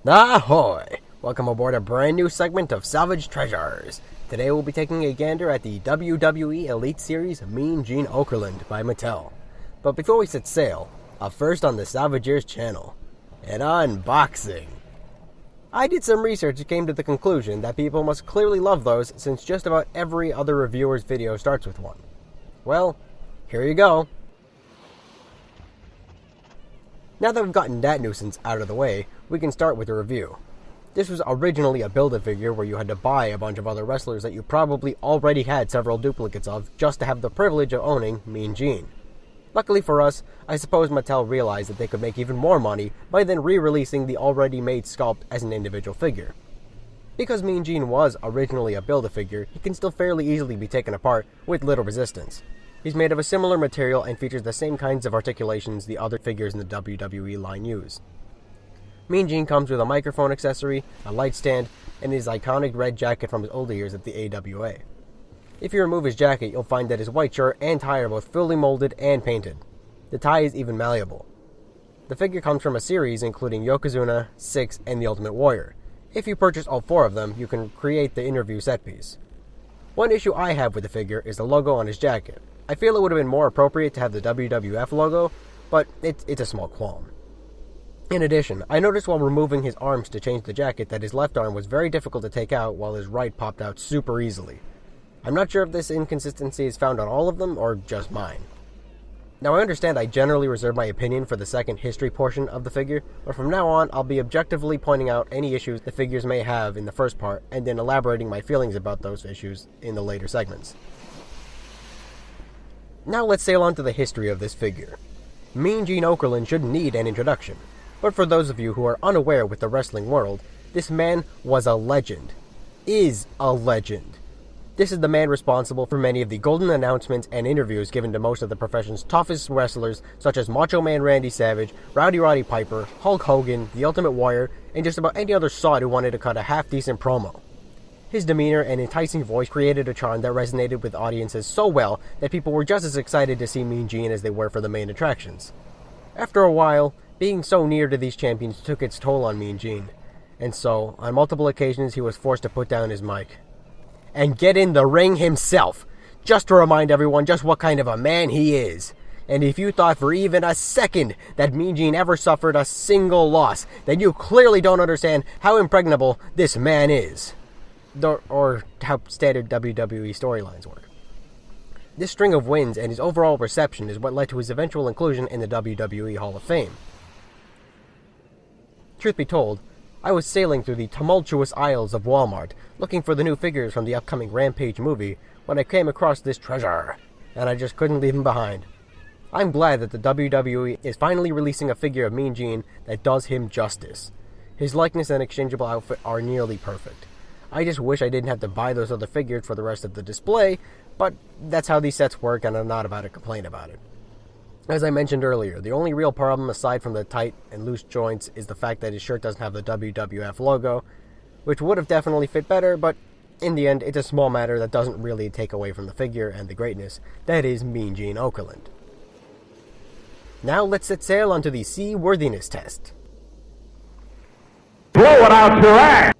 Ahoy! Welcome aboard a brand new segment of Salvaged Treasures. Today we'll be taking a gander at the WWE Elite Series Mean Gene Okerlund by Mattel. But before we set sail, up first on the Salvagiers channel, an unboxing. I did some research and came to the conclusion that people must clearly love those since just about every other reviewer's video starts with one. Well, here you go. Now that we've gotten that nuisance out of the way, we can start with a review. This was originally a Build-A-Figure where you had to buy a bunch of other wrestlers that you probably already had several duplicates of just to have the privilege of owning Mean Gene. Luckily for us, I suppose Mattel realized that they could make even more money by then re-releasing the already made sculpt as an individual figure. Because Mean Gene was originally a Build-A-Figure, he can still fairly easily be taken apart with little resistance. He's made of a similar material and features the same kinds of articulations the other figures in the WWE line use. Mean Gene comes with a microphone accessory, a light stand, and his iconic red jacket from his older years at the AWA. If you remove his jacket, you'll find that his white shirt and tie are both fully molded and painted. The tie is even malleable. The figure comes from a series including Yokozuna, Six, and the Ultimate Warrior. If you purchase all four of them, you can create the interview set piece. One issue I have with the figure is the logo on his jacket. I feel it would have been more appropriate to have the WWF logo, but it's a small qualm. In addition, I noticed while removing his arms to change the jacket that his left arm was very difficult to take out while his right popped out super easily. I'm not sure if this inconsistency is found on all of them or just mine. Now I understand I generally reserve my opinion for the second history portion of the figure, but from now on I'll be objectively pointing out any issues the figures may have in the first part and then elaborating my feelings about those issues in the later segments. Now let's sail on to the history of this figure. Mean Gene Okerlund shouldn't need an introduction, but for those of you who are unaware with the wrestling world, this man was a legend. Is a legend. This is the man responsible for many of the golden announcements and interviews given to most of the profession's toughest wrestlers such as Macho Man Randy Savage, Rowdy Roddy Piper, Hulk Hogan, The Ultimate Warrior, and just about any other sod who wanted to cut a half-decent promo. His demeanor and enticing voice created a charm that resonated with audiences so well that people were just as excited to see Mean Gene as they were for the main attractions. After a while, being so near to these champions took its toll on Mean Gene, and so, on multiple occasions he was forced to put down his mic and get in the ring himself, just to remind everyone just what kind of a man he is. And if you thought for even a second that Mean Gene ever suffered a single loss, then you clearly don't understand how impregnable this man is. Or how standard WWE storylines work. This string of wins and his overall reception is what led to his eventual inclusion in the WWE Hall of Fame. Truth be told, I was sailing through the tumultuous aisles of Walmart, looking for the new figures from the upcoming Rampage movie, when I came across this treasure, and I just couldn't leave him behind. I'm glad that the WWE is finally releasing a figure of Mean Gene that does him justice. His likeness and exchangeable outfit are nearly perfect. I just wish I didn't have to buy those other figures for the rest of the display, but that's how these sets work and I'm not about to complain about it. As I mentioned earlier, the only real problem aside from the tight and loose joints is the fact that his shirt doesn't have the WWF logo, which would have definitely fit better, but in the end it's a small matter that doesn't really take away from the figure and the greatness that is Mean Gene Okerlund. Now let's set sail onto the seaworthiness test. Blow it out your ass!